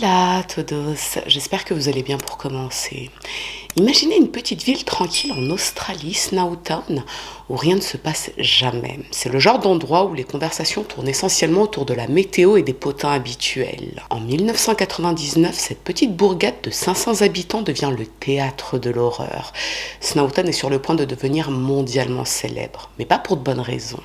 Hola todos, j'espère que vous allez bien pour commencer. Imaginez une petite ville tranquille en Australie, Snowtown, où rien ne se passe jamais. C'est le genre d'endroit où les conversations tournent essentiellement autour de la météo et des potins habituels. En 1999, cette petite bourgade de 500 habitants devient le théâtre de l'horreur. Snowtown est sur le point de devenir mondialement célèbre, mais pas pour de bonnes raisons.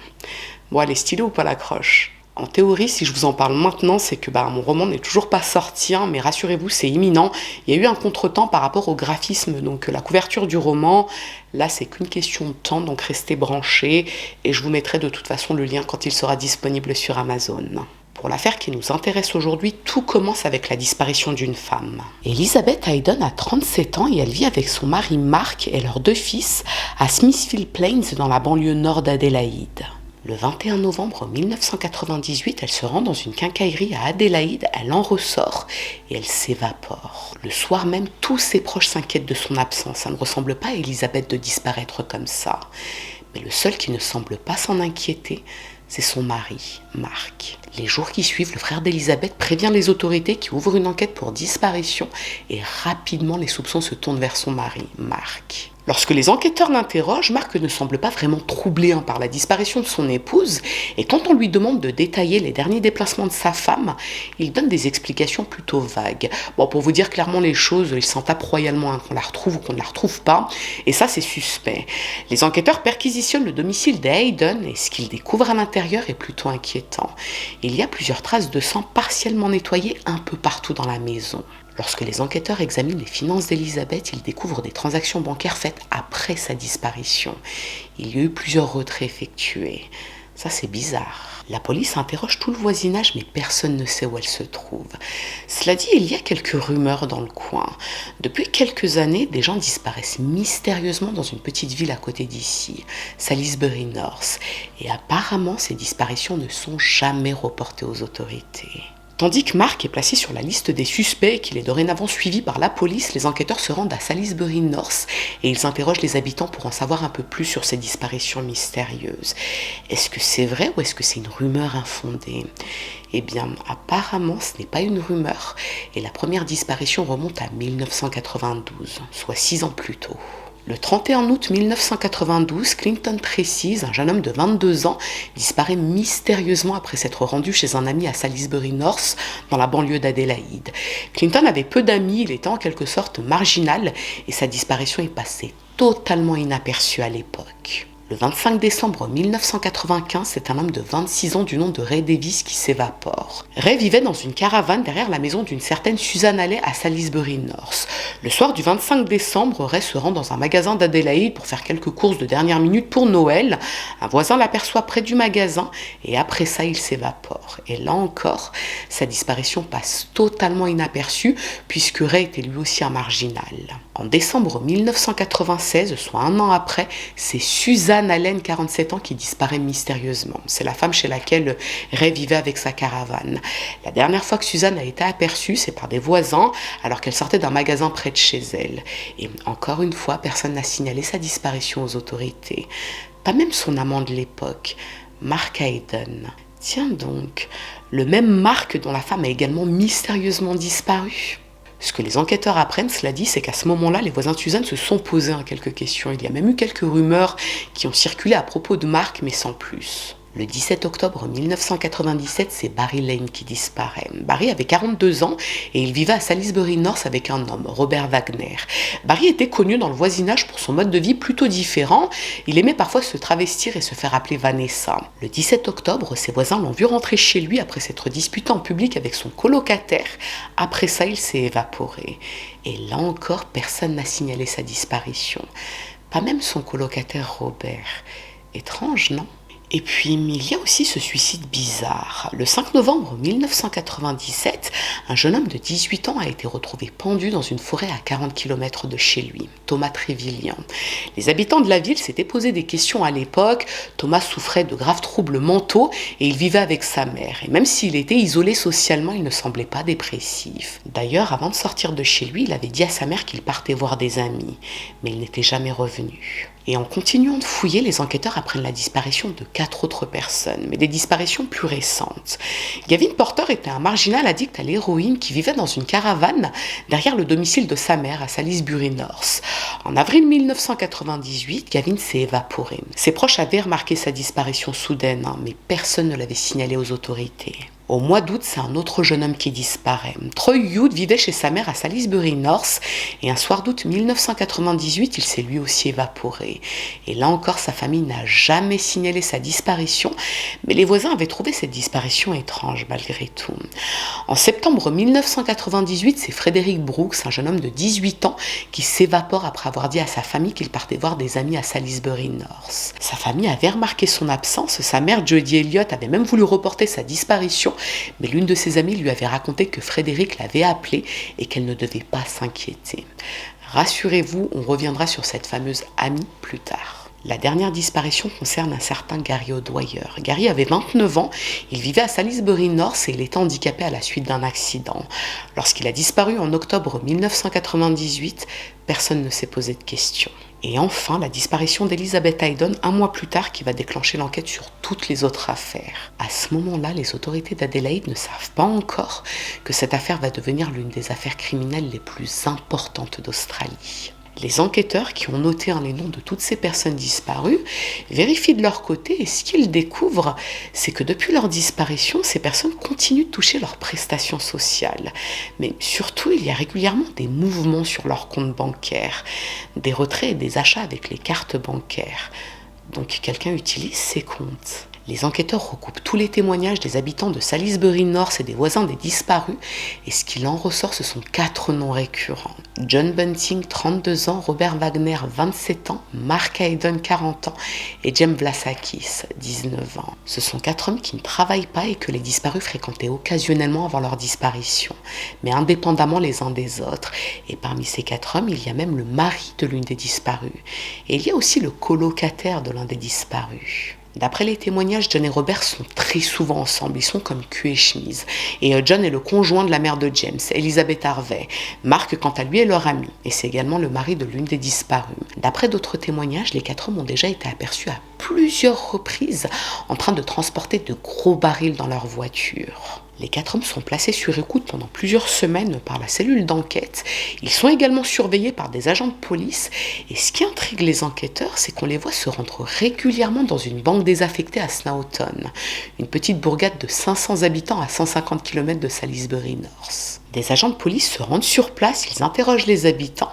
Bon, allez, stylo ou pas l'accroche? En théorie, si je vous en parle maintenant, c'est que mon roman n'est toujours pas sorti, mais rassurez-vous, c'est imminent. Il y a eu un contretemps par rapport au graphisme, donc la couverture du roman, là c'est qu'une question de temps, donc restez branchés, et je vous mettrai de toute façon le lien quand il sera disponible sur Amazon. Pour l'affaire qui nous intéresse aujourd'hui, tout commence avec la disparition d'une femme. Elizabeth Hayden a 37 ans et elle vit avec son mari Mark et leurs deux fils à Smithfield Plains dans la banlieue nord d'Adélaïde. Le 21 novembre 1998, elle se rend dans une quincaillerie à Adélaïde, elle en ressort et elle s'évapore. Le soir même, tous ses proches s'inquiètent de son absence. Ça ne ressemble pas à Elisabeth de disparaître comme ça. Mais le seul qui ne semble pas s'en inquiéter, c'est son mari, Mark. Les jours qui suivent, le frère d'Elisabeth prévient les autorités qui ouvrent une enquête pour disparition et rapidement les soupçons se tournent vers son mari, Mark. Lorsque les enquêteurs l'interrogent, Mark ne semble pas vraiment troublé par la disparition de son épouse et quand on lui demande de détailler les derniers déplacements de sa femme, il donne des explications plutôt vagues. Bon, pour vous dire clairement les choses, il s'en tape royalement qu'on la retrouve ou qu'on ne la retrouve pas et ça c'est suspect. Les enquêteurs perquisitionnent le domicile d'Hayden et ce qu'ils découvrent à l'intérieur est plutôt inquiétant. Il y a plusieurs traces de sang partiellement nettoyées un peu partout dans la maison. Lorsque les enquêteurs examinent les finances d'Elisabeth, ils découvrent des transactions bancaires faites après sa disparition. Il y a eu plusieurs retraits effectués. Ça, c'est bizarre. La police interroge tout le voisinage, mais personne ne sait où elle se trouve. Cela dit, il y a quelques rumeurs dans le coin. Depuis quelques années, des gens disparaissent mystérieusement dans une petite ville à côté d'ici, Salisbury North. Et apparemment, ces disparitions ne sont jamais reportées aux autorités. Tandis que Mark est placé sur la liste des suspects et qu'il est dorénavant suivi par la police, les enquêteurs se rendent à Salisbury North et ils interrogent les habitants pour en savoir un peu plus sur ces disparitions mystérieuses. Est-ce que c'est vrai ou est-ce que c'est une rumeur infondée ? Eh bien, apparemment, ce n'est pas une rumeur et la première disparition remonte à 1992, soit 6 ans plus tôt. Le 31 août 1992, Clinton Tracy, un jeune homme de 22 ans, disparaît mystérieusement après s'être rendu chez un ami à Salisbury North, dans la banlieue d'Adélaïde. Clinton avait peu d'amis, il était en quelque sorte marginal et sa disparition est passée totalement inaperçue à l'époque. Le 25 décembre 1995, c'est un homme de 26 ans du nom de Ray Davis qui s'évapore. Ray vivait dans une caravane derrière la maison d'une certaine Susan Alley à Salisbury North. Le soir du 25 décembre, Ray se rend dans un magasin d'Adélaïde pour faire quelques courses de dernière minute pour Noël. Un voisin l'aperçoit près du magasin et après ça, il s'évapore. Et là encore, sa disparition passe totalement inaperçue puisque Ray était lui aussi un marginal. En décembre 1996, soit un an après, c'est Susan Allen, 47 ans, qui disparaît mystérieusement. C'est la femme chez laquelle Ray vivait avec sa caravane. La dernière fois que Susan a été aperçue, c'est par des voisins, alors qu'elle sortait d'un magasin près de chez elle. Et encore une fois, personne n'a signalé sa disparition aux autorités. Pas même son amant de l'époque, Mark Hayden. Tiens donc, le même Mark dont la femme a également mystérieusement disparu. Ce que les enquêteurs apprennent, cela dit, c'est qu'à ce moment-là, les voisins de Susan se sont posés quelques questions. Il y a même eu quelques rumeurs qui ont circulé à propos de Mark, mais sans plus. Le 17 octobre 1997, c'est Barry Lane qui disparaît. Barry avait 42 ans et il vivait à Salisbury North avec un homme, Robert Wagner. Barry était connu dans le voisinage pour son mode de vie plutôt différent. Il aimait parfois se travestir et se faire appeler Vanessa. Le 17 octobre, ses voisins l'ont vu rentrer chez lui après s'être disputé en public avec son colocataire. Après ça, il s'est évaporé. Et là encore, personne n'a signalé sa disparition. Pas même son colocataire Robert. Étrange, non ? Et puis, il y a aussi ce suicide bizarre. Le 5 novembre 1997, un jeune homme de 18 ans a été retrouvé pendu dans une forêt à 40 km de chez lui, Thomas Trevillian. Les habitants de la ville s'étaient posé des questions à l'époque. Thomas souffrait de graves troubles mentaux et il vivait avec sa mère. Et même s'il était isolé socialement, il ne semblait pas dépressif. D'ailleurs, avant de sortir de chez lui, il avait dit à sa mère qu'il partait voir des amis. Mais il n'était jamais revenu. Et en continuant de fouiller, les enquêteurs apprennent la disparition de 4 autres personnes, mais des disparitions plus récentes. Gavin Porter était un marginal addict à l'héroïne qui vivait dans une caravane derrière le domicile de sa mère à Salisbury North. En avril 1998, Gavin s'est évaporé. Ses proches avaient remarqué sa disparition soudaine, mais personne ne l'avait signalé aux autorités. Au mois d'août, c'est un autre jeune homme qui disparaît. Troy Youth vivait chez sa mère à Salisbury North et un soir d'août 1998, il s'est lui aussi évaporé. Et là encore, sa famille n'a jamais signalé sa disparition, mais les voisins avaient trouvé cette disparition étrange malgré tout. En septembre 1998, c'est Frederick Brooks, un jeune homme de 18 ans, qui s'évapore après avoir dit à sa famille qu'il partait voir des amis à Salisbury North. Sa famille avait remarqué son absence, sa mère Jodie Elliott avait même voulu reporter sa disparition, mais l'une de ses amies lui avait raconté que Frédéric l'avait appelée et qu'elle ne devait pas s'inquiéter. Rassurez-vous, on reviendra sur cette fameuse amie plus tard. La dernière disparition concerne un certain Gary O'Dwyer. Gary avait 29 ans, il vivait à Salisbury North et il était handicapé à la suite d'un accident. Lorsqu'il a disparu en octobre 1998, personne ne s'est posé de questions. Et enfin, la disparition d'Elizabeth Haydon un mois plus tard qui va déclencher l'enquête sur toutes les autres affaires. À ce moment-là, les autorités d'Adélaïde ne savent pas encore que cette affaire va devenir l'une des affaires criminelles les plus importantes d'Australie. Les enquêteurs qui ont noté les noms de toutes ces personnes disparues vérifient de leur côté et ce qu'ils découvrent, c'est que depuis leur disparition, ces personnes continuent de toucher leurs prestations sociales. Mais surtout, il y a régulièrement des mouvements sur leur compte bancaire, des retraits et des achats avec les cartes bancaires. Donc quelqu'un utilise ces comptes. Les enquêteurs recoupent tous les témoignages des habitants de Salisbury North et des voisins des disparus, et ce qu'il en ressort, ce sont 4 noms récurrents. John Bunting, 32 ans, Robert Wagner, 27 ans, Mark Haydon, 40 ans, et Jem Vlasakis, 19 ans. Ce sont 4 hommes qui ne travaillent pas et que les disparus fréquentaient occasionnellement avant leur disparition, mais indépendamment les uns des autres. Et parmi ces 4 hommes, il y a même le mari de l'une des disparues. Et il y a aussi le colocataire de l'un des disparus. D'après les témoignages, John et Robert sont très souvent ensemble, ils sont comme cul et chemise. Et John est le conjoint de la mère de James, Elizabeth Harvey. Mark, quant à lui, est leur ami, et c'est également le mari de l'une des disparues. D'après d'autres témoignages, les 4 hommes ont déjà été aperçus à plusieurs reprises en train de transporter de gros barils dans leur voiture. Les 4 hommes sont placés sur écoute pendant plusieurs semaines par la cellule d'enquête. Ils sont également surveillés par des agents de police. Et ce qui intrigue les enquêteurs, c'est qu'on les voit se rendre régulièrement dans une banque désaffectée à Snowton, une petite bourgade de 500 habitants à 150 km de Salisbury North. Des agents de police se rendent sur place, ils interrogent les habitants.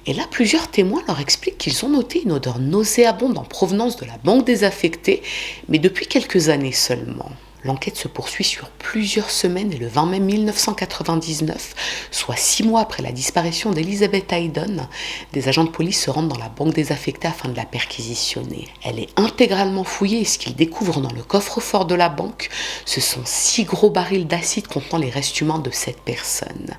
Et là, plusieurs témoins leur expliquent qu'ils ont noté une odeur nauséabonde en provenance de la banque désaffectée, mais depuis quelques années seulement. L'enquête se poursuit sur plusieurs semaines et le 20 mai 1999, soit 6 mois après la disparition d'Elizabeth Haydon, des agents de police se rendent dans la banque désaffectée afin de la perquisitionner. Elle est intégralement fouillée et ce qu'ils découvrent dans le coffre-fort de la banque, ce sont 6 gros barils d'acide contenant les restes humains de 7 personnes.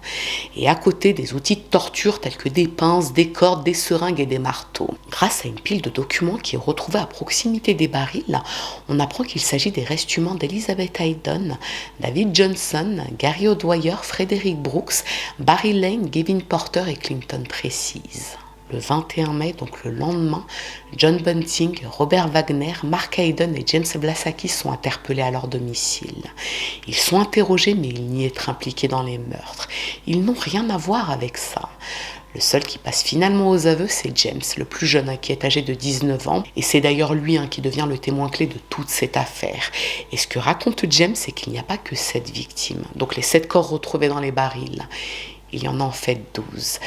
Et à côté, des outils de torture tels que des pinces, des cordes, des seringues et des marteaux. Grâce à une pile de documents qui est retrouvée à proximité des barils, on apprend qu'il s'agit des restes humains d'Elizabeth Haydon, David Johnson, Gary O'Dwyer, Frederick Brooks, Barry Lane, Gavin Porter et Clinton Tracy. Le 21 mai, donc le lendemain, John Bunting, Robert Wagner, Mark Haydon et James Vlasakis sont interpellés à leur domicile. Ils sont interrogés mais ils nient être impliqués dans les meurtres. Ils n'ont rien à voir avec ça. Le seul qui passe finalement aux aveux, c'est James, le plus jeune, qui est âgé de 19 ans. Et c'est d'ailleurs lui qui devient le témoin clé de toute cette affaire. Et ce que raconte James, c'est qu'il n'y a pas que 7 victimes. Donc les 7 corps retrouvés dans les barils. Il y en a en fait 12.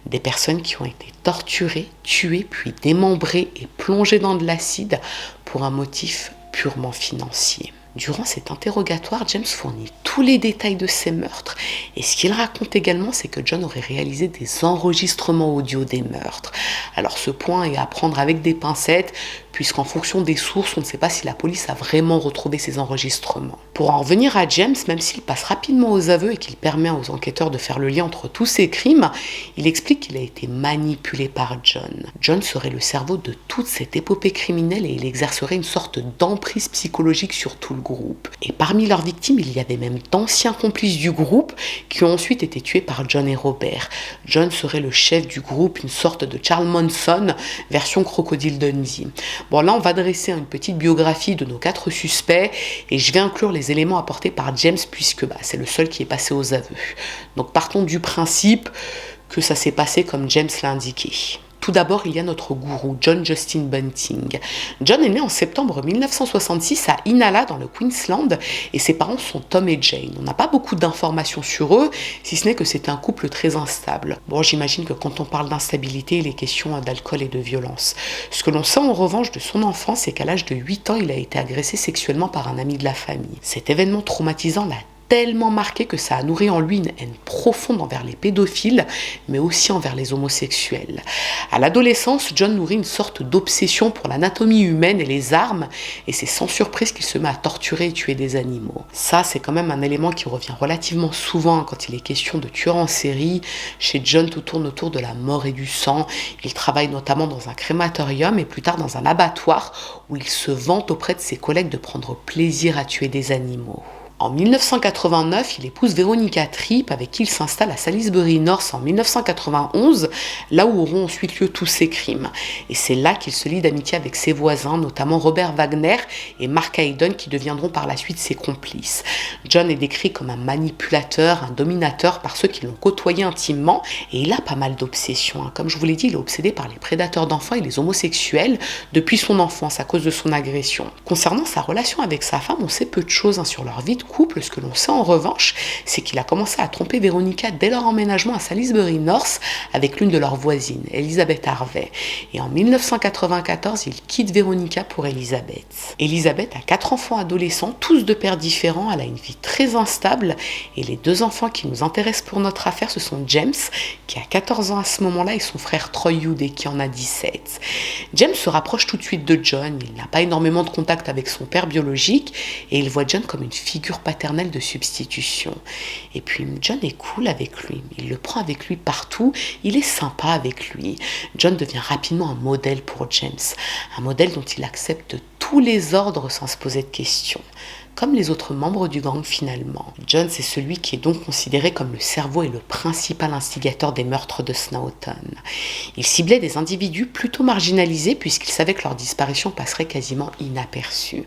Des personnes qui ont été torturées, tuées, puis démembrées et plongées dans de l'acide pour un motif purement financier. Durant cet interrogatoire, James fournit tous les détails de ces meurtres. Et ce qu'il raconte également, c'est que John aurait réalisé des enregistrements audio des meurtres. Alors ce point est à prendre avec des pincettes, puisqu'en fonction des sources, on ne sait pas si la police a vraiment retrouvé ces enregistrements. Pour en revenir à James, même s'il passe rapidement aux aveux et qu'il permet aux enquêteurs de faire le lien entre tous ces crimes, il explique qu'il a été manipulé par John. John serait le cerveau de toute cette épopée criminelle et il exercerait une sorte d'emprise psychologique sur tout le groupe. Et parmi leurs victimes, il y avait même d'anciens complices du groupe qui ont ensuite été tués par John et Robert. John serait le chef du groupe, une sorte de Charles Manson, version Crocodile Dundee. Bon, là, on va dresser une petite biographie de nos 4 suspects et je vais inclure les éléments apportés par James puisque c'est le seul qui est passé aux aveux. Donc partons du principe que ça s'est passé comme James l'a indiqué. Tout d'abord, il y a notre gourou, John Justin Bunting. John est né en septembre 1966 à Inala, dans le Queensland, et ses parents sont Tom et Jane. On n'a pas beaucoup d'informations sur eux, si ce n'est que c'est un couple très instable. Bon, j'imagine que quand on parle d'instabilité, il est question d'alcool et de violence. Ce que l'on sait en revanche de son enfance, c'est qu'à l'âge de 8 ans, il a été agressé sexuellement par un ami de la famille. Cet événement traumatisant l'a tellement marqué que ça a nourri en lui une haine profonde envers les pédophiles, mais aussi envers les homosexuels. À l'adolescence, John nourrit une sorte d'obsession pour l'anatomie humaine et les armes, et c'est sans surprise qu'il se met à torturer et tuer des animaux. Ça, c'est quand même un élément qui revient relativement souvent quand il est question de tueurs en série. Chez John, tout tourne autour de la mort et du sang. Il travaille notamment dans un crématorium et plus tard dans un abattoir où il se vante auprès de ses collègues de prendre plaisir à tuer des animaux. En 1989, il épouse Veronica Tripp, avec qui il s'installe à Salisbury North en 1991, là où auront ensuite lieu tous ses crimes. Et c'est là qu'il se lie d'amitié avec ses voisins, notamment Robert Wagner et Mark Hayden, qui deviendront par la suite ses complices. John est décrit comme un manipulateur, un dominateur par ceux qui l'ont côtoyé intimement, et il a pas mal d'obsessions. Comme je vous l'ai dit, il est obsédé par les prédateurs d'enfants et les homosexuels depuis son enfance à cause de son agression. Concernant sa relation avec sa femme, on sait peu de choses sur leur vie de couple. Ce que l'on sait en revanche, c'est qu'il a commencé à tromper Veronica dès leur emménagement à Salisbury North avec l'une de leurs voisines, Elizabeth Harvey. Et en 1994, il quitte Veronica pour Elizabeth. Elizabeth a 4 enfants adolescents, tous de pères différents. Elle a une vie très instable et les 2 enfants qui nous intéressent pour notre affaire, ce sont James, qui a 14 ans à ce moment-là, et son frère Troy Houdet, qui en a 17. James se rapproche tout de suite de John. Il n'a pas énormément de contact avec son père biologique et il voit John comme une figure paternelle de substitution. Et puis John est cool avec lui, il le prend avec lui partout, il est sympa avec lui. John devient rapidement un modèle pour James, un modèle dont il accepte tous les ordres sans se poser de questions. Comme les autres membres du gang finalement. John, c'est celui qui est donc considéré comme le cerveau et le principal instigateur des meurtres de Snowdon. Il ciblait des individus plutôt marginalisés puisqu'il savait que leur disparition passerait quasiment inaperçue.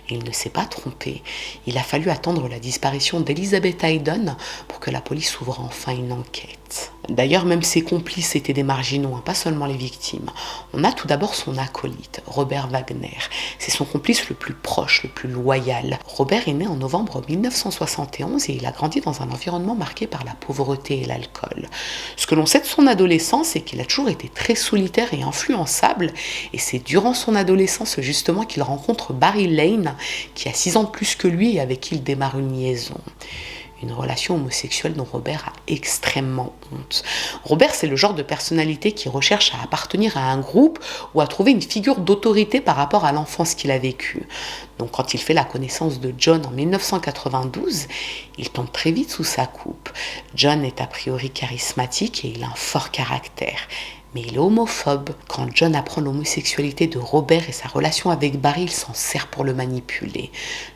Et il ne s'est pas trompé. Il a fallu attendre la disparition d'Elizabeth Hayden pour que la police ouvre enfin une enquête. D'ailleurs, même ses complices étaient des marginaux, pas seulement les victimes. On a tout d'abord son acolyte, Robert Wagner. C'est son complice le plus proche, le plus loyal. Robert est né en novembre 1971 et il a grandi dans un environnement marqué par la pauvreté et l'alcool. Ce que l'on sait de son adolescence, c'est qu'il a toujours été très solitaire et influençable, et c'est durant son adolescence justement qu'il rencontre Barry Lane, qui a 6 ans de plus que lui et avec qui il démarre une liaison. Une relation homosexuelle dont Robert a extrêmement honte. Robert, c'est le genre de personnalité qui recherche à appartenir à un groupe ou à trouver une figure d'autorité par rapport à l'enfance qu'il a vécue. Donc quand il fait la connaissance de John en 1992, il tombe très vite sous sa coupe. John est a priori charismatique et il a un fort caractère. Mais il est homophobe. Quand John apprend l'homosexualité de Robert et sa relation avec Barry, il s'en sert pour le manipuler.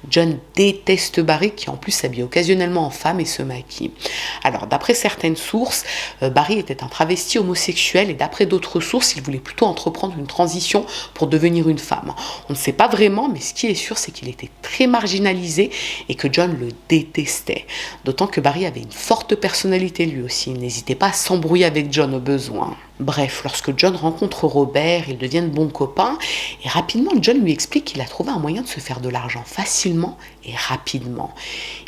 John déteste Barry, qui en plus s'habille occasionnellement en femme et se maquille. Alors, d'après certaines sources, Barry était un travesti homosexuel et d'après d'autres sources, il voulait plutôt entreprendre une transition pour devenir une femme. On ne sait pas vraiment, mais ce qui est sûr, c'est qu'il était très marginalisé et que John le détestait. D'autant que Barry avait une forte personnalité lui aussi. Il n'hésitait pas à s'embrouiller avec John au besoin. Bref, lorsque John rencontre Robert, ils deviennent bons copains et rapidement John lui explique qu'il a trouvé un moyen de se faire de l'argent facilement et rapidement.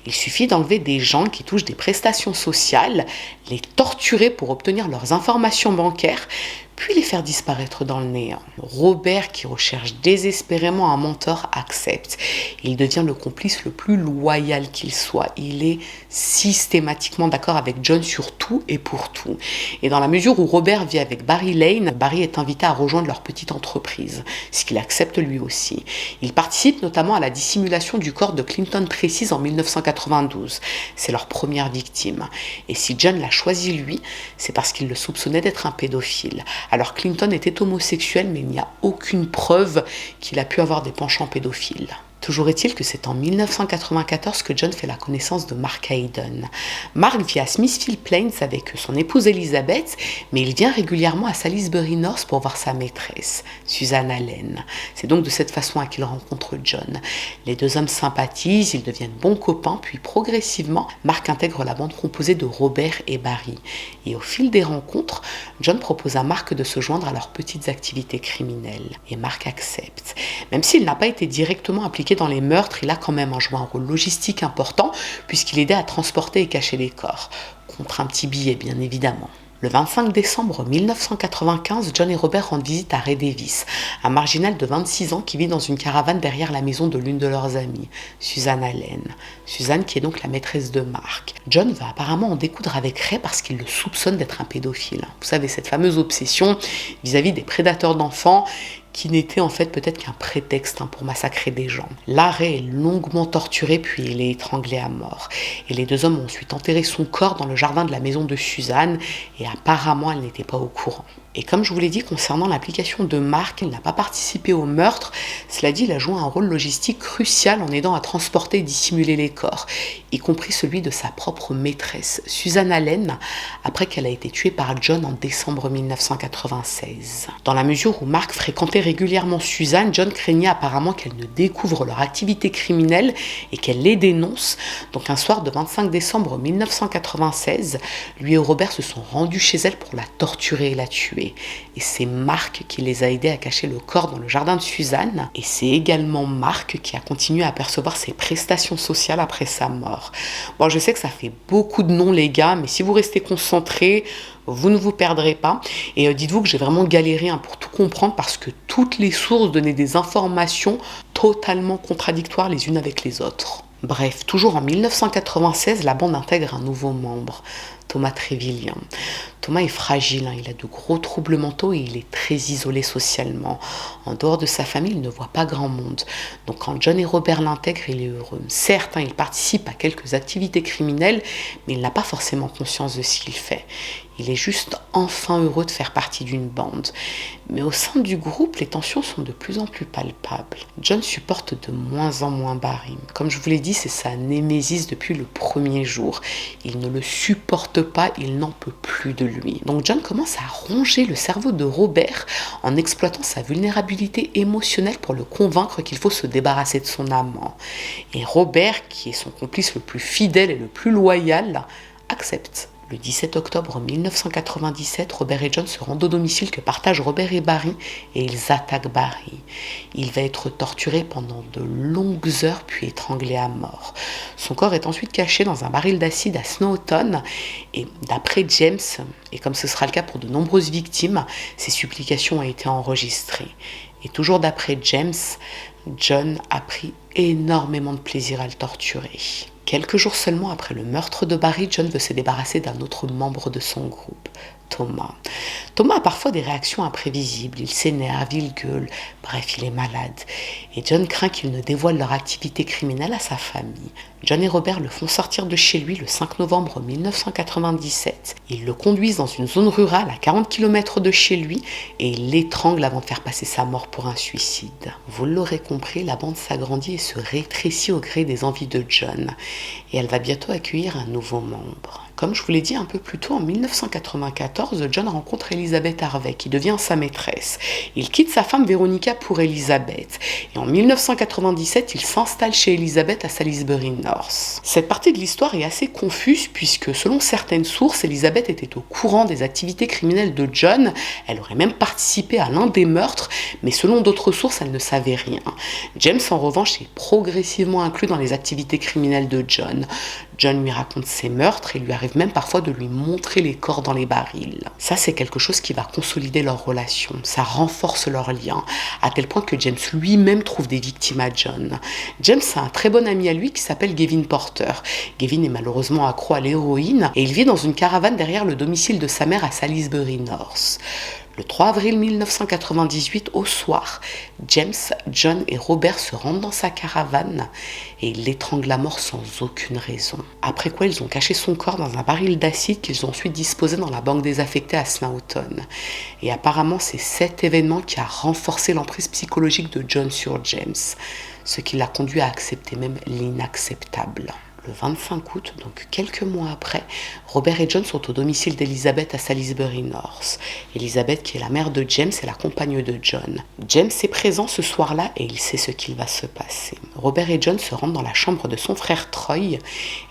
Il suffit d'enlever des gens qui touchent des prestations sociales, les torturer pour obtenir leurs informations bancaires, puis les faire disparaître dans le néant. Robert, qui recherche désespérément un mentor, accepte. Il devient le complice le plus loyal qu'il soit. Il est systématiquement d'accord avec John sur tout et pour tout. Et dans la mesure où Robert vit avec Barry Lane, Barry est invité à rejoindre leur petite entreprise, ce qu'il accepte lui aussi. Il participe notamment à la dissimulation du corps de Clinton Tracy en 1992. C'est leur première victime. Et si John l'a choisi lui, c'est parce qu'il le soupçonnait d'être un pédophile. Alors Clinton était homosexuel, mais il n'y a aucune preuve qu'il a pu avoir des penchants pédophiles. Toujours est-il que c'est en 1994 que John fait la connaissance de Mark Hayden. Mark vit à Smithfield Plains avec son épouse Elizabeth, mais il vient régulièrement à Salisbury North pour voir sa maîtresse, Susan Allen. C'est donc de cette façon qu'il rencontre John. Les deux hommes sympathisent, ils deviennent bons copains, puis progressivement, Mark intègre la bande composée de Robert et Barry. Et au fil des rencontres, John propose à Mark de se joindre à leurs petites activités criminelles. Et Mark accepte. Même s'il n'a pas été directement impliqué dans les meurtres, il a quand même joué un rôle logistique important puisqu'il aidait à transporter et cacher les corps, contre un petit billet bien évidemment. Le 25 décembre 1995, John et Robert rendent visite à Ray Davis, un marginal de 26 ans qui vit dans une caravane derrière la maison de l'une de leurs amies, Susan Allen. Susan qui est donc la maîtresse de Mark. John va apparemment en découdre avec Ray parce qu'il le soupçonne d'être un pédophile. Vous savez, cette fameuse obsession vis-à-vis des prédateurs d'enfants qui n'était en fait peut-être qu'un prétexte pour massacrer des gens. Là, Ray est longuement torturé puis il est étranglé à mort. Et les deux hommes ont ensuite enterré son corps dans le jardin de la maison de Suzanne et apparemment elle n'était pas au courant. Et comme je vous l'ai dit concernant l'implication de Mark, il n'a pas participé au meurtre. Cela dit, il a joué un rôle logistique crucial en aidant à transporter et dissimuler les corps, y compris celui de sa propre maîtresse, Susan Allen, après qu'elle a été tuée par John en décembre 1996. Dans la mesure où Mark fréquentait régulièrement Susan, John craignait apparemment qu'elle ne découvre leur activité criminelle et qu'elle les dénonce. Donc un soir de 25 décembre 1996, lui et Robert se sont rendus chez elle pour la torturer et la tuer. Et c'est Mark qui les a aidés à cacher le corps dans le jardin de Suzanne. Et c'est également Mark qui a continué à percevoir ses prestations sociales après sa mort. Bon, je sais que ça fait beaucoup de noms les gars, mais si vous restez concentrés, vous ne vous perdrez pas. Et dites-vous que j'ai vraiment galéré pour tout comprendre parce que toutes les sources donnaient des informations totalement contradictoires les unes avec les autres. Bref, toujours en 1996, la bande intègre un nouveau membre, Thomas Trevillian. Thomas est fragile, il a de gros troubles mentaux et il est très isolé socialement. En dehors de sa famille, il ne voit pas grand monde. Donc quand John et Robert l'intègrent, il est heureux. Certes, il participe à quelques activités criminelles, mais il n'a pas forcément conscience de ce qu'il fait. Il est juste enfin heureux de faire partie d'une bande. Mais au sein du groupe, les tensions sont de plus en plus palpables. John supporte de moins en moins Barry. Comme je vous l'ai dit, c'est sa némésis depuis le premier jour. Il ne le supporte pas, il n'en peut plus de lui. Donc John commence à ronger le cerveau de Robert en exploitant sa vulnérabilité émotionnelle pour le convaincre qu'il faut se débarrasser de son amant. Et Robert, qui est son complice le plus fidèle et le plus loyal, accepte. Le 17 octobre 1997, Robert et John se rendent au domicile que partagent Robert et Barry et ils attaquent Barry. Il va être torturé pendant de longues heures puis étranglé à mort. Son corps est ensuite caché dans un baril d'acide à Snowton et d'après James, et comme ce sera le cas pour de nombreuses victimes, ses supplications ont été enregistrées. Et toujours d'après James, John a pris énormément de plaisir à le torturer. Quelques jours seulement après le meurtre de Barry, John veut se débarrasser d'un autre membre de son groupe, Thomas. Thomas a parfois des réactions imprévisibles, il s'énerve, il gueule, bref, il est malade. Et John craint qu'il ne dévoile leur activité criminelle à sa famille. John et Robert le font sortir de chez lui le 5 novembre 1997. Ils le conduisent dans une zone rurale à 40 km de chez lui et ils l'étranglent avant de faire passer sa mort pour un suicide. Vous l'aurez compris, la bande s'agrandit et se rétrécit au gré des envies de John. Et elle va bientôt accueillir un nouveau membre. Comme je vous l'ai dit un peu plus tôt, en 1994, John rencontre Elizabeth Harvey, qui devient sa maîtresse. Il quitte sa femme Veronica pour Elizabeth. Et en 1997, il s'installe chez Elizabeth à Salisbury North. Cette partie de l'histoire est assez confuse, puisque selon certaines sources, Elizabeth était au courant des activités criminelles de John. Elle aurait même participé à l'un des meurtres, mais selon d'autres sources, elle ne savait rien. James, en revanche, est progressivement inclus dans les activités criminelles de John. John lui raconte ses meurtres et lui arrive même parfois de lui montrer les corps dans les barils. Ça, c'est quelque chose qui va consolider leur relation. Ça renforce leur lien, à tel point que James lui-même trouve des victimes à John. James a un très bon ami à lui qui s'appelle Gavin Porter. Gavin est malheureusement accro à l'héroïne et il vit dans une caravane derrière le domicile de sa mère à Salisbury North. Le 3 avril 1998, au soir, James, John et Robert se rendent dans sa caravane et ils l'étranglent à mort sans aucune raison. Après quoi, ils ont caché son corps dans un baril d'acide qu'ils ont ensuite disposé dans la banque désaffectée à Snowton. Et apparemment, c'est cet événement qui a renforcé l'emprise psychologique de John sur James. ce qui l'a conduit à accepter même l'inacceptable. Le 25 août, donc quelques mois après, Robert et John sont au domicile d'Elizabeth à Salisbury North. Elizabeth, qui est la mère de James, est la compagne de John. James est présent ce soir-là et il sait ce qu'il va se passer. Robert et John se rendent dans la chambre de son frère Troy et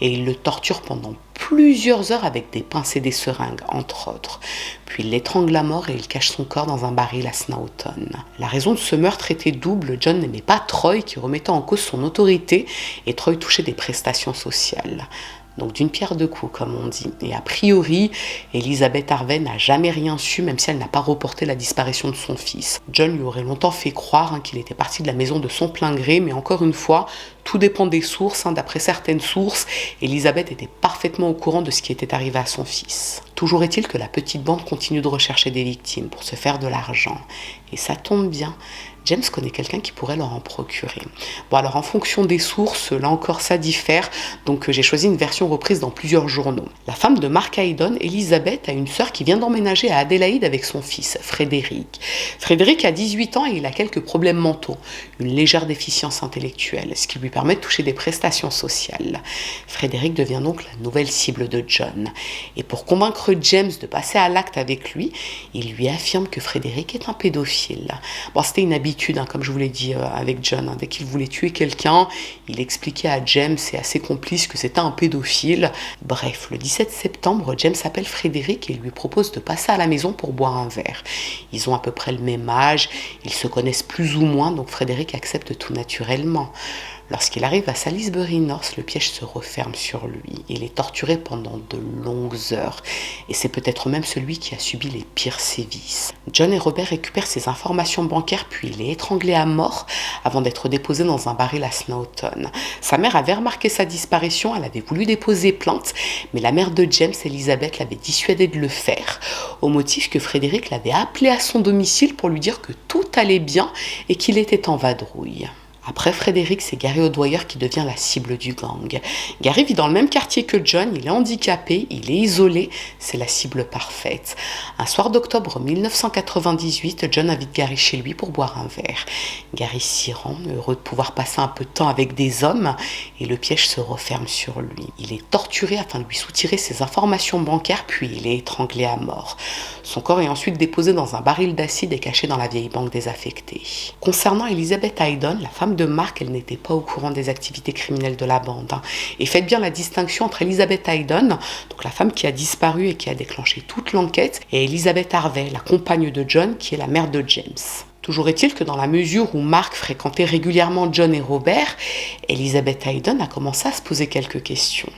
ils le torturent pendant plusieurs heures avec des pinces et des seringues, entre autres. Puis il l'étrangle à mort et il cache son corps dans un baril à Snowton. La raison de ce meurtre était double. John n'aimait pas Troy, qui remettait en cause son autorité, et Troy touchait des prestations sociales. Donc d'une pierre deux coups, comme on dit. Et a priori, Elizabeth Harvey n'a jamais rien su, même si elle n'a pas reporté la disparition de son fils. John lui aurait longtemps fait croire qu'il était parti de la maison de son plein gré, mais encore une fois, tout dépend des sources. D'après certaines sources, Elizabeth était parfaitement au courant de ce qui était arrivé à son fils. Toujours est-il que la petite bande continue de rechercher des victimes pour se faire de l'argent. Et ça tombe bien, James connaît quelqu'un qui pourrait leur en procurer. Bon, alors en fonction des sources, là encore ça diffère, donc j'ai choisi une version reprise dans plusieurs journaux. La femme de Mark Haydon, Elizabeth, a une sœur qui vient d'emménager à Adélaïde avec son fils, Frédéric. Frédéric a 18 ans et il a quelques problèmes mentaux, une légère déficience intellectuelle, ce qui lui permet de toucher des prestations sociales. Frédéric devient donc la nouvelle cible de John. Et pour convaincre James de passer à l'acte avec lui, il lui affirme que Frédéric est un pédophile. Bon, c'était une habitude, comme je vous l'ai dit avec John. Dès qu'il voulait tuer quelqu'un, il expliquait à James et à ses complices que c'était un pédophile. Bref, le 17 septembre, James appelle Frédéric et lui propose de passer à la maison pour boire un verre. Ils ont à peu près le même âge, ils se connaissent plus ou moins, donc Frédéric accepte tout naturellement. Lorsqu'il arrive à Salisbury North, le piège se referme sur lui. Il est torturé pendant de longues heures. Et c'est peut-être même celui qui a subi les pires sévices. John et Robert récupèrent ses informations bancaires, puis il est étranglé à mort avant d'être déposé dans un baril à Snowton. Sa mère avait remarqué sa disparition, elle avait voulu déposer plainte, mais la mère de James, Elizabeth, l'avait dissuadé de le faire, au motif que Frédéric l'avait appelé à son domicile pour lui dire que tout allait bien et qu'il était en vadrouille. Après Frédéric, c'est Gary O'Dwyer qui devient la cible du gang. Gary vit dans le même quartier que John, il est handicapé, il est isolé, c'est la cible parfaite. Un soir d'octobre 1998, John invite Gary chez lui pour boire un verre. Gary s'y rend, heureux de pouvoir passer un peu de temps avec des hommes, et le piège se referme sur lui. Il est torturé afin de lui soutirer ses informations bancaires, puis il est étranglé à mort. Son corps est ensuite déposé dans un baril d'acide et caché dans la vieille banque désaffectée. Concernant Elizabeth Haydon, la femme de Mark, elle n'était pas au courant des activités criminelles de la bande. Et faites bien la distinction entre Elizabeth Haydon, donc la femme qui a disparu et qui a déclenché toute l'enquête, et Elizabeth Harvey, la compagne de John, qui est la mère de James. Toujours est-il que dans la mesure où Mark fréquentait régulièrement John et Robert, Elizabeth Haydon a commencé à se poser quelques questions.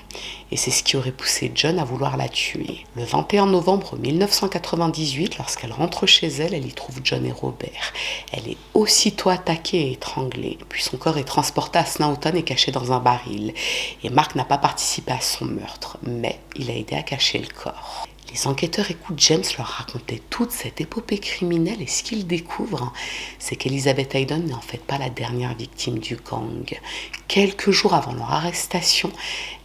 Et c'est ce qui aurait poussé John à vouloir la tuer. Le 21 novembre 1998, lorsqu'elle rentre chez elle, elle y trouve John et Robert. Elle est aussitôt attaquée et étranglée. Puis son corps est transporté à Snowton et caché dans un baril. Et Mark n'a pas participé à son meurtre, mais il a aidé à cacher le corps. Les enquêteurs écoutent James leur raconter toute cette épopée criminelle et ce qu'ils découvrent, c'est qu'Elizabeth Haydon n'est en fait pas la dernière victime du gang. Quelques jours avant leur arrestation,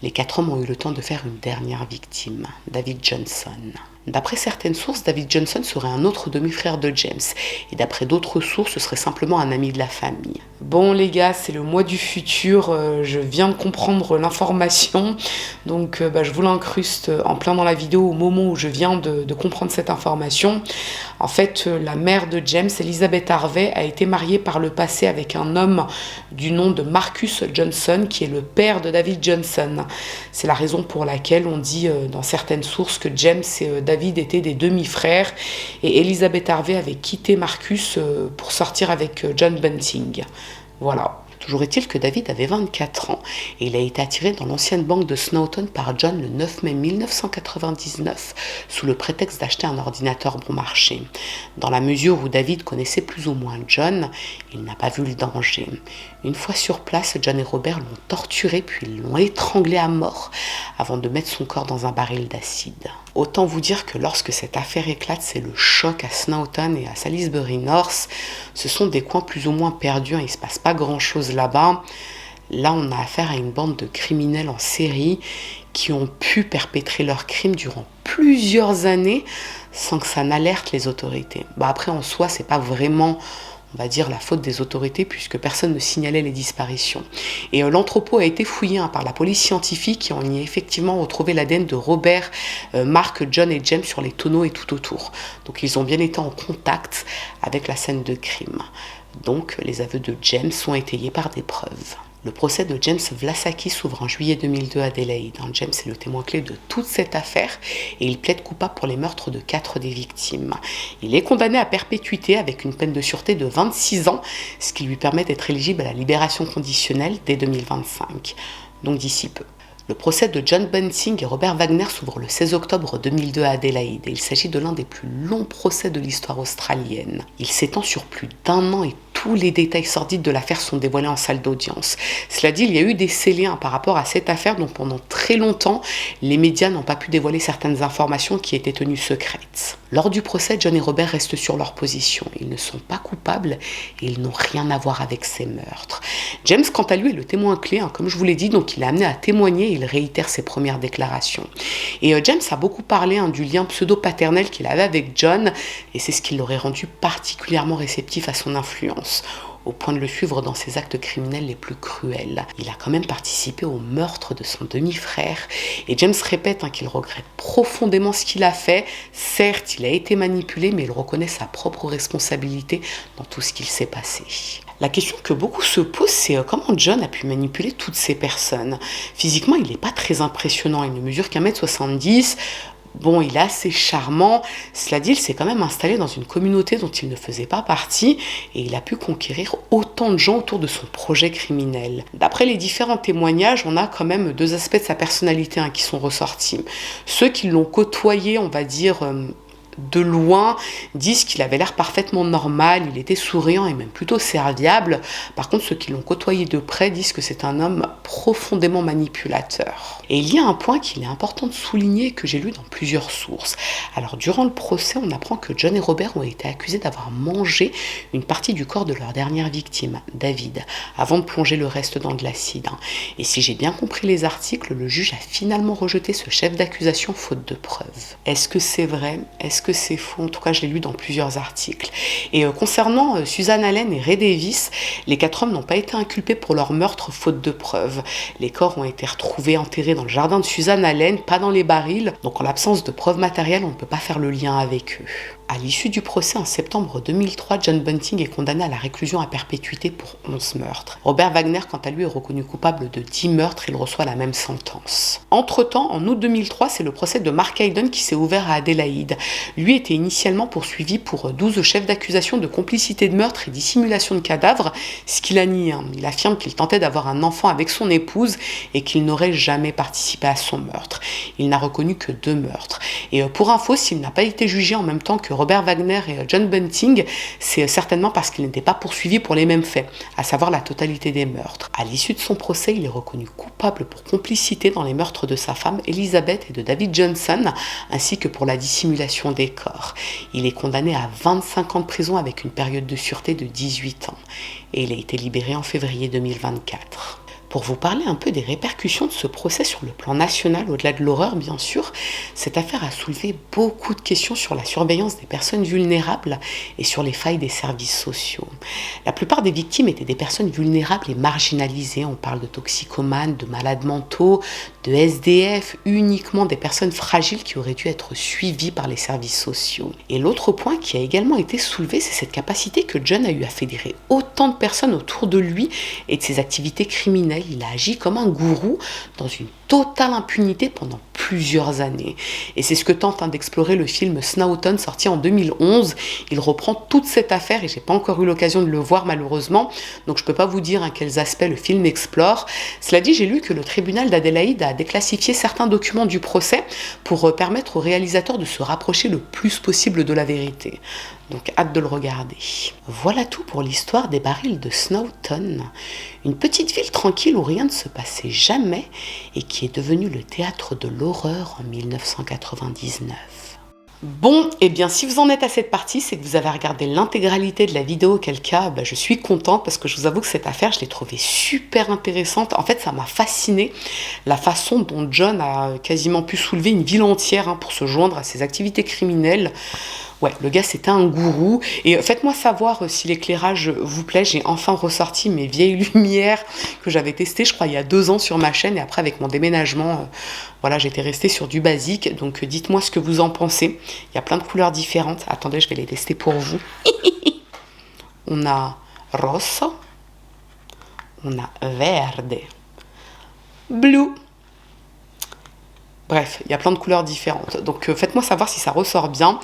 les 4 hommes ont eu le temps de faire une dernière victime, David Johnson. D'après certaines sources, David Johnson serait un autre demi-frère de James. Et d'après d'autres sources, ce serait simplement un ami de la famille. Bon les gars, c'est le mois du futur, je viens de comprendre l'information. Donc je vous l'incruste en plein dans la vidéo au moment où je viens de comprendre cette information. En fait, la mère de James, Elizabeth Harvey, a été mariée par le passé avec un homme du nom de Marcus Johnson, qui est le père de David Johnson. C'est la raison pour laquelle on dit dans certaines sources que James et David étaient des demi-frères et Elizabeth Harvey avait quitté Marcus pour sortir avec John Bunting. Voilà. Toujours est-il que David avait 24 ans et il a été attiré dans l'ancienne banque de Snowton par John le 9 mai 1999 sous le prétexte d'acheter un ordinateur bon marché. Dans la mesure où David connaissait plus ou moins John, il n'a pas vu le danger. Une fois sur place, John et Robert l'ont torturé puis l'ont étranglé à mort avant de mettre son corps dans un baril d'acide. Autant vous dire que lorsque cette affaire éclate, c'est le choc à Snowton et à Salisbury North. Ce sont des coins plus ou moins perdus, il ne se passe pas grand-chose là-bas. Là, on a affaire à une bande de criminels en série qui ont pu perpétrer leurs crimes durant plusieurs années sans que ça n'alerte les autorités. Après, en soi, c'est pas vraiment on va dire, la faute des autorités puisque personne ne signalait les disparitions. Et l'entrepôt a été fouillé par la police scientifique et on y a effectivement retrouvé l'ADN de Robert, Mark, John et James sur les tonneaux et tout autour. Donc ils ont bien été en contact avec la scène de crime. Donc les aveux de James sont étayés par des preuves. Le procès de James Vlassaki s'ouvre en juillet 2002 à Adélaïde. James est le témoin clé de toute cette affaire et il plaide coupable pour les meurtres de 4 des victimes. Il est condamné à perpétuité avec une peine de sûreté de 26 ans, ce qui lui permet d'être éligible à la libération conditionnelle dès 2025, donc d'ici peu. Le procès de John Bunting et Robert Wagner s'ouvre le 16 octobre 2002 à Adélaïde et il s'agit de l'un des plus longs procès de l'histoire australienne. Il s'étend sur plus d'1 an et tous les détails sordides de l'affaire sont dévoilés en salle d'audience. Cela dit, il y a eu des scellés par rapport à cette affaire dont pendant très longtemps, les médias n'ont pas pu dévoiler certaines informations qui étaient tenues secrètes. Lors du procès, John et Robert restent sur leur position. Ils ne sont pas coupables et ils n'ont rien à voir avec ces meurtres. James, quant à lui, est le témoin clé, comme je vous l'ai dit, donc il est amené à témoigner et il réitère ses premières déclarations. Et James a beaucoup parlé du lien pseudo-paternel qu'il avait avec John et c'est ce qui l'aurait rendu particulièrement réceptif à son influence, au point de le suivre dans ses actes criminels les plus cruels. Il a quand même participé au meurtre de son demi-frère et James répète qu'il regrette profondément ce qu'il a fait. Certes, il a été manipulé, mais il reconnaît sa propre responsabilité dans tout ce qu'il s'est passé. La question que beaucoup se posent, c'est comment John a pu manipuler toutes ces personnes. Physiquement, il n'est pas très impressionnant, il ne mesure qu'1m70. Bon, il est assez charmant, cela dit, il s'est quand même installé dans une communauté dont il ne faisait pas partie et il a pu conquérir autant de gens autour de son projet criminel. D'après les différents témoignages, on a quand même 2 aspects de sa personnalité qui sont ressortis. Ceux qui l'ont côtoyé, on va dire, de loin, disent qu'il avait l'air parfaitement normal, il était souriant et même plutôt serviable. Par contre, ceux qui l'ont côtoyé de près disent que c'est un homme profondément manipulateur. Et il y a un point qu'il est important de souligner que j'ai lu dans plusieurs sources. Alors, durant le procès, on apprend que John et Robert ont été accusés d'avoir mangé une partie du corps de leur dernière victime, David, avant de plonger le reste dans de l'acide. Et si j'ai bien compris les articles, le juge a finalement rejeté ce chef d'accusation faute de preuves. Est-ce que c'est vrai ? Est-ce que c'est faux? En tout cas, je l'ai lu dans plusieurs articles. Et concernant Susan Allen et Ray Davis, les 4 hommes n'ont pas été inculpés pour leur meurtre faute de preuves. Les corps ont été retrouvés enterrés dans le jardin de Susan Allen, pas dans les barils. Donc en l'absence de preuves matérielles, on ne peut pas faire le lien avec eux. À l'issue du procès en septembre 2003, John Bunting est condamné à la réclusion à perpétuité pour 11 meurtres. Robert Wagner, quant à lui, est reconnu coupable de 10 meurtres. Il reçoit la même sentence. Entre-temps, en août 2003, c'est le procès de Mark Hayden qui s'est ouvert à Adélaïde. Lui était initialement poursuivi pour 12 chefs d'accusation de complicité de meurtre et dissimulation de cadavres, ce qu'il a nié. Il affirme qu'il tentait d'avoir un enfant avec son épouse et qu'il n'aurait jamais participé à son meurtre. Il n'a reconnu que 2 meurtres. Et pour info, s'il n'a pas été jugé en même temps que Robert Wagner et John Bunting, c'est certainement parce qu'il n'était pas poursuivi pour les mêmes faits, à savoir la totalité des meurtres. À l'issue de son procès, il est reconnu coupable pour complicité dans les meurtres de sa femme Elizabeth et de David Johnson, ainsi que pour la dissimulation des corps. Il est condamné à 25 ans de prison avec une période de sûreté de 18 ans. Et il a été libéré en février 2024. Pour vous parler un peu des répercussions de ce procès sur le plan national, au-delà de l'horreur bien sûr, cette affaire a soulevé beaucoup de questions sur la surveillance des personnes vulnérables et sur les failles des services sociaux. La plupart des victimes étaient des personnes vulnérables et marginalisées. On parle de toxicomanes, de malades mentaux, de SDF, uniquement des personnes fragiles qui auraient dû être suivies par les services sociaux. Et l'autre point qui a également été soulevé, c'est cette capacité que John a eu à fédérer autant de personnes autour de lui et de ses activités criminelles. Il a agi comme un gourou dans une totale impunité pendant plusieurs années. Et c'est ce que tente d'explorer le film Snowtown, sorti en 2011. Il reprend toute cette affaire et j'ai pas encore eu l'occasion de le voir malheureusement, donc je peux pas vous dire quels aspects le film explore. Cela dit, j'ai lu que le tribunal d'Adélaïde a déclassifié certains documents du procès pour permettre aux réalisateurs de se rapprocher le plus possible de la vérité. Donc hâte de le regarder. Voilà tout pour l'histoire des barils de Snowtown. Une petite ville tranquille où rien ne se passait jamais et qui est devenue le théâtre de l'horreur en 1999. Bon, et bien si vous en êtes à cette partie, c'est que vous avez regardé l'intégralité de la vidéo, auquel cas je suis contente parce que je vous avoue que cette affaire, je l'ai trouvée super intéressante. En fait, ça m'a fasciné la façon dont John a quasiment pu soulever une ville entière pour se joindre à ses activités criminelles. Ouais, le gars, c'était un gourou. Et faites-moi savoir si l'éclairage vous plaît. J'ai enfin ressorti mes vieilles lumières que j'avais testées, je crois, il y a 2 ans sur ma chaîne. Et après, avec mon déménagement, voilà, j'étais restée sur du basique. Donc, dites-moi ce que vous en pensez. Il y a plein de couleurs différentes. Attendez, je vais les tester pour vous. On a rosso, on a verde, bleu. Bref, il y a plein de couleurs différentes. Donc faites-moi savoir si ça ressort bien.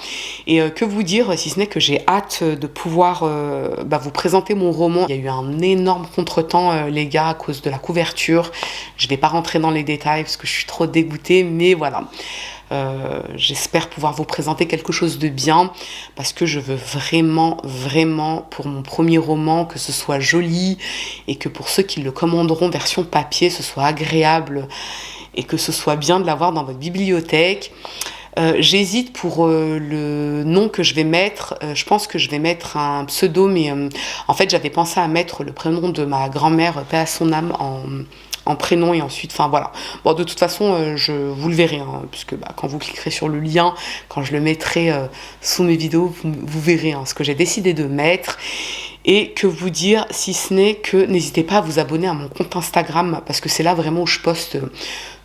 Et que vous dire, si ce n'est que j'ai hâte de pouvoir vous présenter mon roman. Il y a eu un énorme contretemps, les gars, à cause de la couverture. Je ne vais pas rentrer dans les détails parce que je suis trop dégoûtée, mais voilà. J'espère pouvoir vous présenter quelque chose de bien parce que je veux vraiment, vraiment, pour mon premier roman, que ce soit joli et que pour ceux qui le commanderont version papier, ce soit agréable et que ce soit bien de l'avoir dans votre bibliothèque. J'hésite pour le nom que je vais mettre. Je pense que je vais mettre un pseudo, mais en fait, j'avais pensé à mettre le prénom de ma grand-mère, paix à son âme, en prénom, et ensuite, enfin voilà. Bon, de toute façon, vous le verrez, hein, puisque quand vous cliquerez sur le lien, quand je le mettrai sous mes vidéos, vous verrez ce que j'ai décidé de mettre. Et que vous dire, si ce n'est que n'hésitez pas à vous abonner à mon compte Instagram, parce que c'est là vraiment où je poste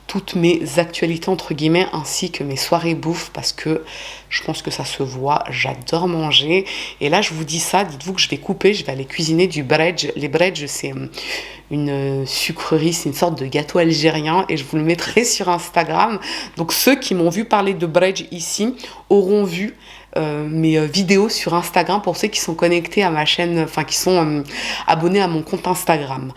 toutes mes actualités entre guillemets, ainsi que mes soirées bouffe, parce que je pense que ça se voit, j'adore manger. Et là je vous dis ça, dites-vous que je vais couper, je vais aller cuisiner du bredj. Les bredj, c'est une sucrerie, c'est une sorte de gâteau algérien, et je vous le mettrai sur Instagram. Donc ceux qui m'ont vu parler de bredj ici auront vu mes vidéos sur Instagram, pour ceux qui sont connectés à ma chaîne, enfin qui sont abonnés à mon compte Instagram.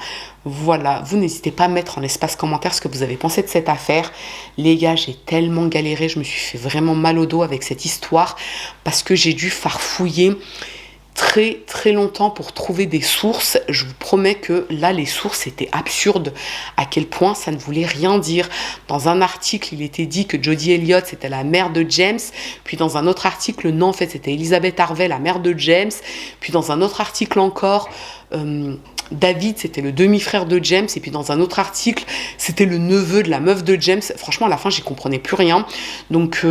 Voilà, vous n'hésitez pas à mettre en espace commentaire ce que vous avez pensé de cette affaire. Les gars, j'ai tellement galéré, je me suis fait vraiment mal au dos avec cette histoire parce que j'ai dû farfouiller très très longtemps pour trouver des sources. Je vous promets que là les sources étaient absurdes, à quel point ça ne voulait rien dire. Dans un article il était dit que Jodie Elliott c'était la mère de James, puis dans un autre article non, en fait c'était Elizabeth Harvey, la mère de James, puis dans un autre article encore David c'était le demi-frère de James, et puis dans un autre article c'était le neveu de la meuf de James. Franchement à la fin j'y comprenais plus rien, donc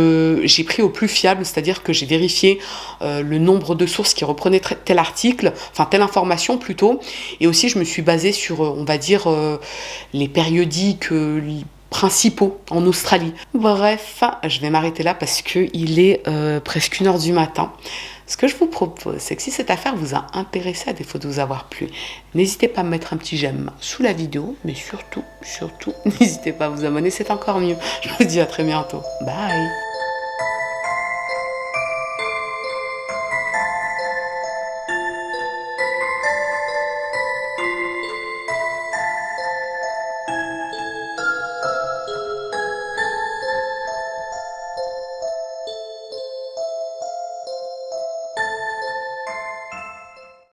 j'ai pris au plus fiable, c'est-à-dire que j'ai vérifié le nombre de sources qui reprenaient tel article, enfin telle information plutôt, et aussi je me suis basée sur on va dire les périodiques principaux en Australie. Bref, je vais m'arrêter là parce que il est presque 1h du matin. Ce que je vous propose, c'est que si cette affaire vous a intéressé, à défaut de vous avoir plu, n'hésitez pas à mettre un petit j'aime sous la vidéo, mais surtout, n'hésitez pas à vous abonner, c'est encore mieux. Je vous dis à très bientôt. Bye!